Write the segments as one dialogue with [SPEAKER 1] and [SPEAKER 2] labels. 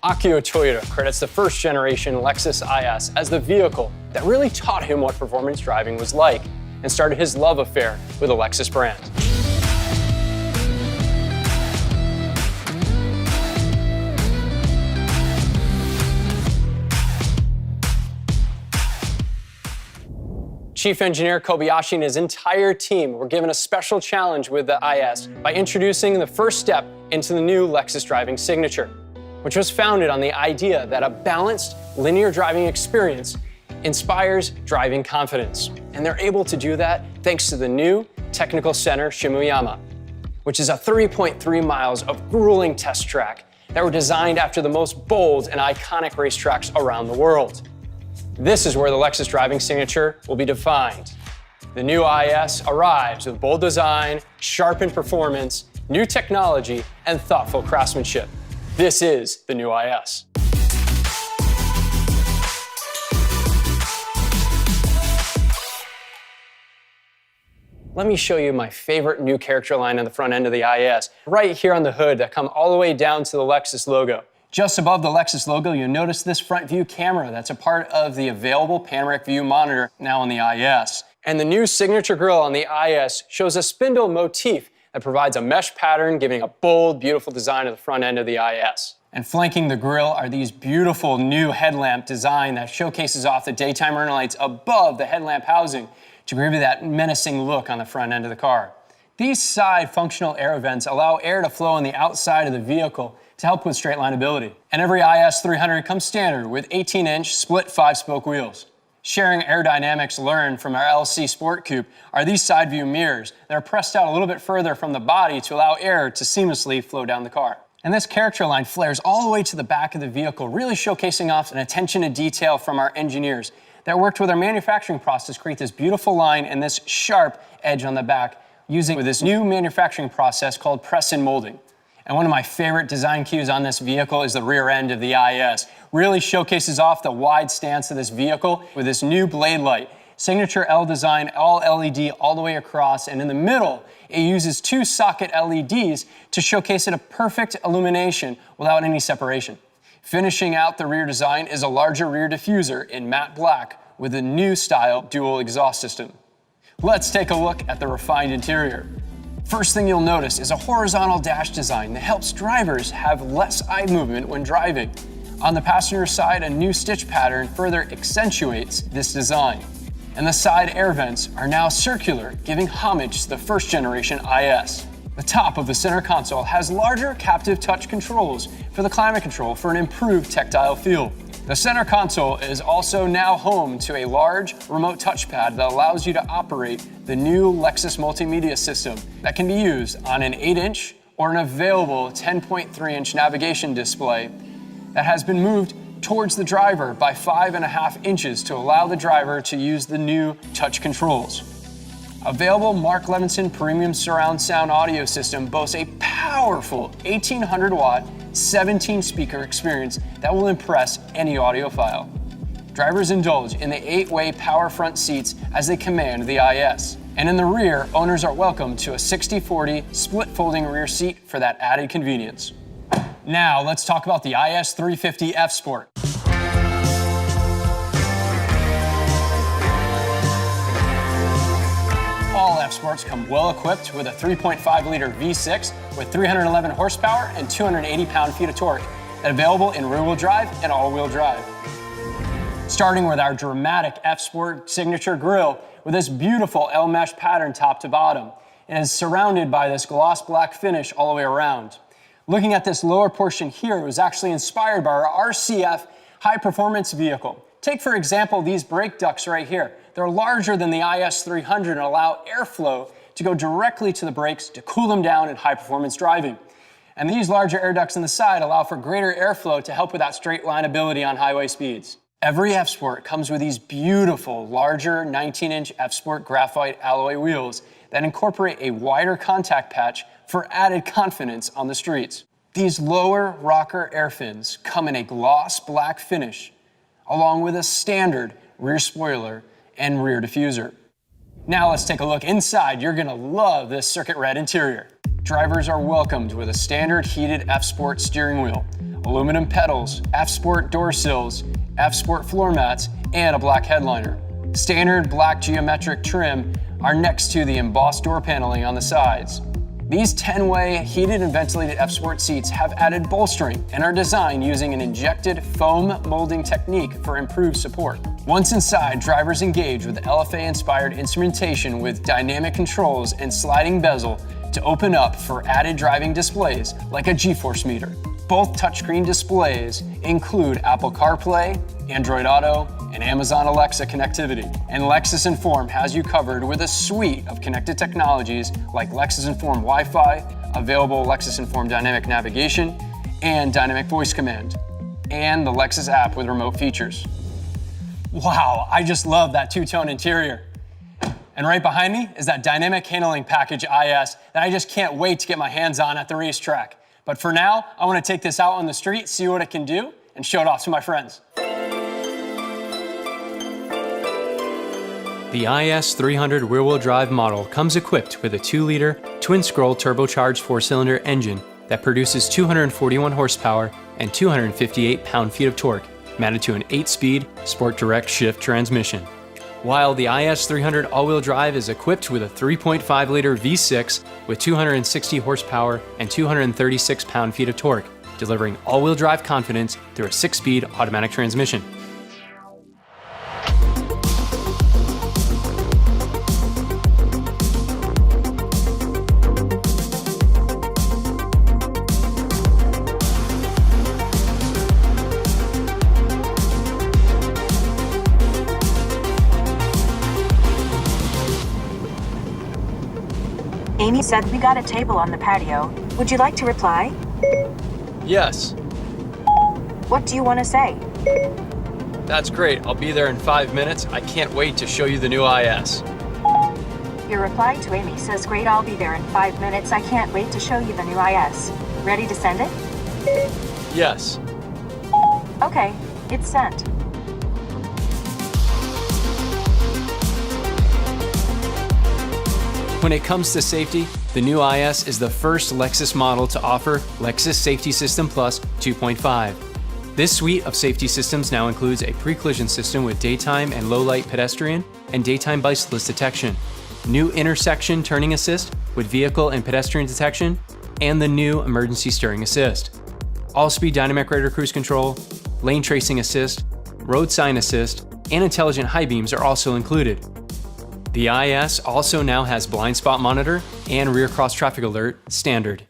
[SPEAKER 1] Akio Toyoda credits the first generation Lexus IS as the vehicle that really taught him what performance driving was like and started his love affair with the Lexus brand. Chief Engineer Kobayashi and his entire team were given a special challenge with the IS by introducing the first step into the new Lexus driving signature, which was founded on the idea that a balanced, linear driving experience inspires driving confidence. And they're able to do that thanks to the new Technical Center Shimuyama, which is a 3.3 miles of grueling test track that were designed after the most bold and iconic racetracks around the world. This is where the Lexus driving signature will be defined. The new IS arrives with bold design, sharpened performance, new technology, and thoughtful craftsmanship. This is the new IS. Let me show you my favorite new character line on the front end of the IS, right here on the hood that come all the way down to the Lexus logo. Just above the Lexus logo, you'll notice this front view camera that's a part of the available panoramic view monitor now on the IS. And the new signature grille on the IS shows a spindle motif that provides a mesh pattern, giving a bold, beautiful design of the front end of the IS. And flanking the grille are these beautiful new headlamp design that showcases off the daytime running lights above the headlamp housing to give you that menacing look on the front end of the car. These side functional air vents allow air to flow on the outside of the vehicle to help with straight lineability. And every IS 300 comes standard with 18-inch split 5-spoke wheels. Sharing aerodynamics learned from our LC Sport Coupe are these side view mirrors that are pressed out a little bit further from the body to allow air to seamlessly flow down the car. And this character line flares all the way to the back of the vehicle, really showcasing off an attention to detail from our engineers that worked with our manufacturing process to create this beautiful line and this sharp edge on the back using this new manufacturing process called press and molding. And one of my favorite design cues on this vehicle is the rear end of the IS. Really showcases off the wide stance of this vehicle with this new blade light. Signature L design, all LED all the way across, and in the middle, it uses 2 socket LEDs to showcase it a perfect illumination without any separation. Finishing out the rear design is a larger rear diffuser in matte black with a new style dual exhaust system. Let's take a look at the refined interior. First thing you'll notice is a horizontal dash design that helps drivers have less eye movement when driving. On the passenger side, a new stitch pattern further accentuates this design. And the side air vents are now circular, giving homage to the first generation IS. The top of the center console has larger captive touch controls for the climate control for an improved tactile feel. The center console is also now home to a large remote touchpad that allows you to operate the new Lexus multimedia system that can be used on an 8-inch or an available 10.3-inch navigation display that has been moved towards the driver by 5.5 inches to allow the driver to use the new touch controls. Available Mark Levinson Premium Surround Sound audio system boasts a powerful 1,800-watt, 17-speaker experience that will impress any audiophile. Drivers indulge in the 8-way power front seats as they command the IS. And in the rear, owners are welcome to a 60/40 split folding rear seat for that added convenience. Now let's talk about the IS 350 F Sport. All F Sports come well equipped with a 3.5-liter V6 with 311 horsepower and 280 pound-feet of torque, and available in rear-wheel drive and all-wheel drive. Starting with our dramatic F Sport signature grille with this beautiful L-mesh pattern top to bottom. It is surrounded by this gloss black finish all the way around. Looking at this lower portion here, it was actually inspired by our RCF high-performance vehicle. Take, for example, these brake ducts right here. They're larger than the IS 300 and allow airflow to go directly to the brakes to cool them down in high-performance driving. And these larger air ducts on the side allow for greater airflow to help with that straight lineability on highway speeds. Every F Sport comes with these beautiful, larger 19-inch F Sport graphite alloy wheels that incorporate a wider contact patch for added confidence on the streets. These lower rocker air fins come in a gloss black finish, along with a standard rear spoiler and rear diffuser. Now let's take a look inside. You're gonna love this circuit red interior. Drivers are welcomed with a standard heated F Sport steering wheel, aluminum pedals, F-Sport door sills, F-Sport floor mats, and a black headliner. Standard black geometric trim are next to the embossed door paneling on the sides. These 10-way heated and ventilated F-Sport seats have added bolstering and are designed using an injected foam molding technique for improved support. Once inside, drivers engage with LFA-inspired instrumentation with dynamic controls and sliding bezel to open up for added driving displays like a G-force meter. Both touchscreen displays include Apple CarPlay, Android Auto, and Amazon Alexa connectivity. And Lexus Inform has you covered with a suite of connected technologies like Lexus Inform Wi-Fi, available Lexus Inform Dynamic Navigation, and Dynamic Voice Command, and the Lexus app with remote features. Wow, I just love that two-tone interior. And right behind me is that Dynamic Handling Package IS that I just can't wait to get my hands on at the racetrack. But for now, I want to take this out on the street, see what it can do, and show it off to my friends. The IS 300 rear-wheel drive model comes equipped with a 2-liter, twin-scroll turbocharged 4-cylinder engine that produces 241 horsepower and 258 pound-feet of torque, mounted to an 8-speed Sport Direct Shift transmission. While the IS 300 all-wheel drive is equipped with a 3.5-liter V6 with 260 horsepower and 236 pound-feet of torque, delivering all-wheel drive confidence through a 6-speed automatic transmission.
[SPEAKER 2] Amy said we got a table on the patio. Would you like to reply?
[SPEAKER 1] Yes.
[SPEAKER 2] What do you want to say?
[SPEAKER 1] That's great. I'll be there in 5 minutes. I can't wait to show you the new IS.
[SPEAKER 2] Your reply to Amy says, great, I'll be there in 5 minutes. I can't wait to show you the new IS. Ready to send it?
[SPEAKER 1] Yes.
[SPEAKER 2] Okay, it's sent.
[SPEAKER 1] When it comes to safety, the new IS is the first Lexus model to offer Lexus Safety System Plus 2.5. This suite of safety systems now includes a pre-collision system with daytime and low-light pedestrian and daytime bicyclist detection, new intersection turning assist with vehicle and pedestrian detection, and the new emergency steering assist. All-speed dynamic radar cruise control, lane tracing assist, road sign assist, and intelligent high beams are also included. The IS also now has blind spot monitor and rear cross traffic alert standard.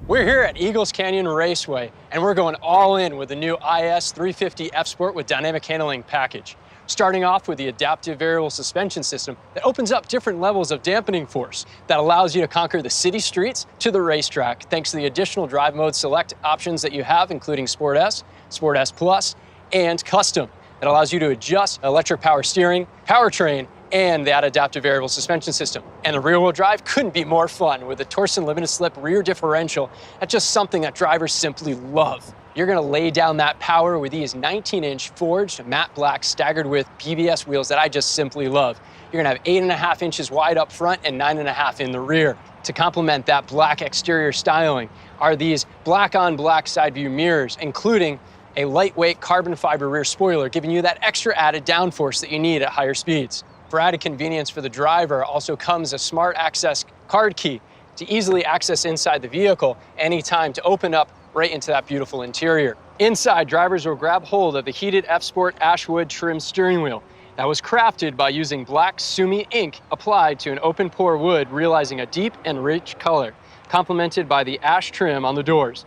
[SPEAKER 1] We're here at Eagles Canyon Raceway, and we're going all in with the new IS 350 F-Sport with dynamic handling package. Starting off with the adaptive variable suspension system that opens up different levels of dampening force that allows you to conquer the city streets to the racetrack thanks to the additional drive mode select options that you have, including Sport S, Sport S Plus, and Custom. That allows you to adjust electric power steering, powertrain, and that adaptive variable suspension system. And the rear-wheel drive couldn't be more fun with a Torsen limited slip rear differential. That's just something that drivers simply love. You're gonna lay down that power with these 19-inch forged matte black staggered with BBS wheels that I just simply love. You're gonna have 8.5 inches wide up front and 9.5 in the rear. To complement that black exterior styling are these black on black side view mirrors, including a lightweight carbon fiber rear spoiler, giving you that extra added downforce that you need at higher speeds. For added convenience for the driver, also comes a smart access card key to easily access inside the vehicle anytime to open up right into that beautiful interior. Inside, drivers will grab hold of the heated F-Sport Ashwood trim steering wheel that was crafted by using black Sumi ink applied to an open pore wood, realizing a deep and rich color, complemented by the ash trim on the doors.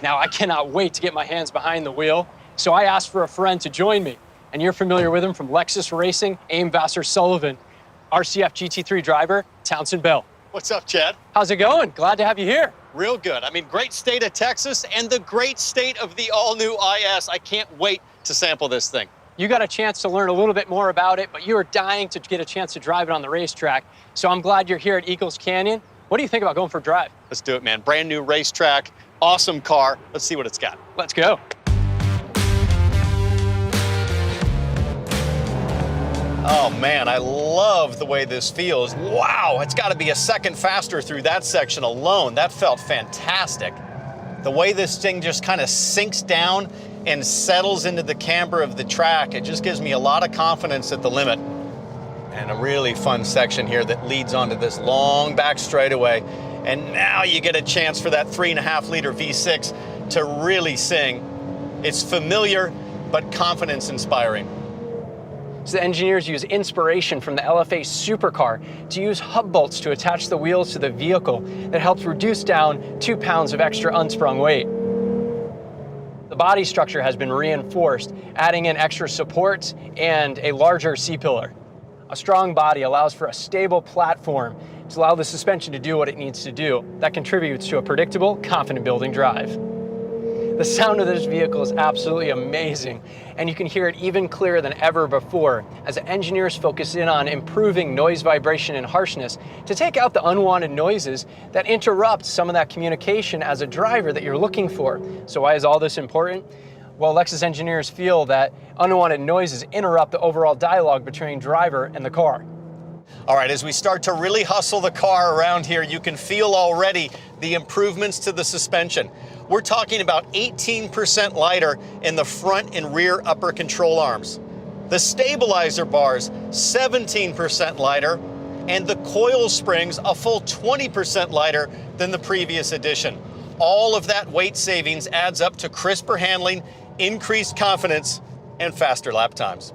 [SPEAKER 1] Now, I cannot wait to get my hands behind the wheel, so I asked for a friend to join me. And you're familiar with him from Lexus Racing, Aim Vassar-Sullivan, RCF GT3 driver, Townsend Bell.
[SPEAKER 3] What's up, Chad?
[SPEAKER 1] How's it going? Glad to have you here.
[SPEAKER 3] Real good. I mean, great state of Texas and the great state of the all-new IS. I can't wait to sample this thing.
[SPEAKER 1] You got a chance to learn a little bit more about it, but you were dying to get a chance to drive it on the racetrack. So I'm glad you're here at Eagles Canyon. What do you think about going for a drive?
[SPEAKER 3] Let's do it, man. Brand new racetrack, awesome car. Let's see what it's got.
[SPEAKER 1] Let's go.
[SPEAKER 3] Oh man, I love the way this feels. Wow, it's got to be a second faster through that section alone. That felt fantastic. The way this thing just kind of sinks down and settles into the camber of the track, it just gives me a lot of confidence at the limit. And a really fun section here that leads onto this long back straightaway. And now you get a chance for that 3.5 liter V6 to really sing. It's familiar, but confidence inspiring.
[SPEAKER 1] So the engineers use inspiration from the LFA supercar to use hub bolts to attach the wheels to the vehicle that helps reduce down 2 pounds of extra unsprung weight. The body structure has been reinforced, adding in extra supports and a larger C-pillar. A strong body allows for a stable platform to allow the suspension to do what it needs to do. That contributes to a predictable, confident building drive. The sound of this vehicle is absolutely amazing, and you can hear it even clearer than ever before as engineers focus in on improving noise, vibration, and harshness to take out the unwanted noises that interrupt some of that communication as a driver that you're looking for. So why is all this important? Well, Lexus engineers feel that unwanted noises interrupt the overall dialogue between driver and the car.
[SPEAKER 3] All right, as we start to really hustle the car around here, you can feel already the improvements to the suspension. We're talking about 18% lighter in the front and rear upper control arms. The stabilizer bars, 17% lighter, and the coil springs a full 20% lighter than the previous edition. All of that weight savings adds up to crisper handling, increased confidence, and faster lap times.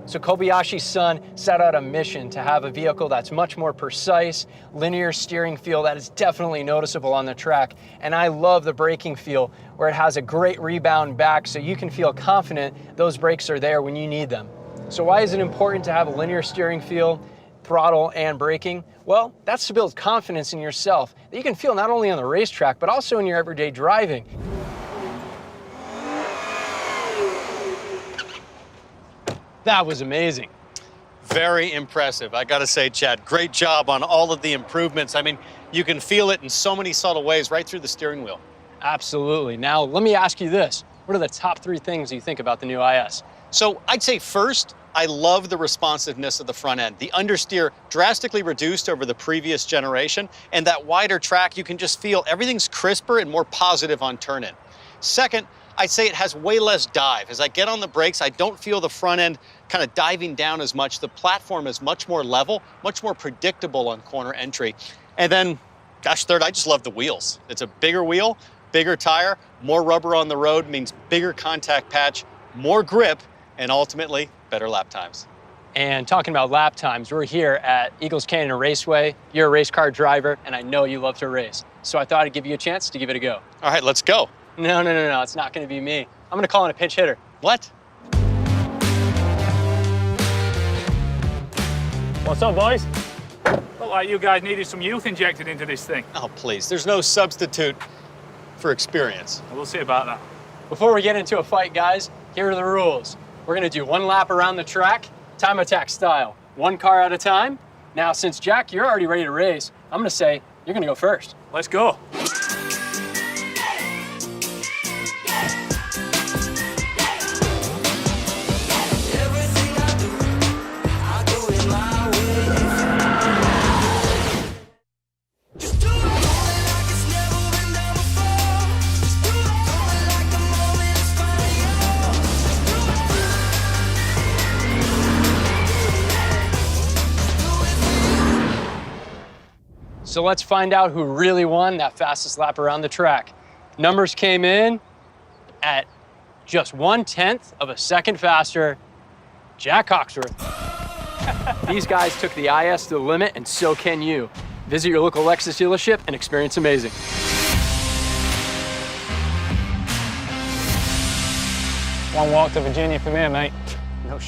[SPEAKER 1] So Kobayashi's son set out a mission to have a vehicle that's much more precise, linear steering feel that is definitely noticeable on the track. And I love the braking feel where it has a great rebound back so you can feel confident those brakes are there when you need them. So why is it important to have a linear steering feel, throttle, and braking? Well, that's to build confidence in yourself that you can feel not only on the racetrack, but also in your everyday driving. That was amazing.
[SPEAKER 3] Very impressive. I gotta say, Chad, great job on all of the improvements. I mean, you can feel it in so many subtle ways right through the steering wheel.
[SPEAKER 1] Absolutely. Now, let me ask you this. What are the top 3 things you think about the new IS?
[SPEAKER 3] So I'd say first, I love the responsiveness of the front end. The understeer drastically reduced over the previous generation, and that wider track, you can just feel everything's crisper and more positive on turn-in. Second, I'd say it has way less dive. As I get on the brakes, I don't feel the front end kind of diving down as much. The platform is much more level, much more predictable on corner entry. And then, gosh, third, I just love the wheels. It's a bigger wheel, bigger tire, more rubber on the road means bigger contact patch, more grip, and ultimately, better lap times.
[SPEAKER 1] And talking about lap times, we're here at Eagles Canyon Raceway. You're a race car driver, and I know you love to race. So I thought I'd give you a chance to give it a go.
[SPEAKER 3] All right, let's go.
[SPEAKER 1] No, it's not gonna be me. I'm gonna call in a pinch hitter.
[SPEAKER 3] What?
[SPEAKER 4] What's up, boys? Look like you guys needed some youth injected into this thing.
[SPEAKER 3] Oh, please, there's no substitute for experience.
[SPEAKER 4] We'll see about that.
[SPEAKER 1] Before we get into a fight, guys, here are the rules. We're gonna do 1 lap around the track, time attack style, 1 car at a time. Now, since Jack, you're already ready to race, I'm gonna say you're gonna go first.
[SPEAKER 4] Let's go.
[SPEAKER 1] So let's find out who really won that fastest lap around the track. Numbers came in at just 1/10 of a second faster. Jack Hawksworth. These guys took the IS to the limit, and so can you. Visit your local Lexus dealership and experience amazing.
[SPEAKER 5] One walk to Virginia from there, mate.
[SPEAKER 1] No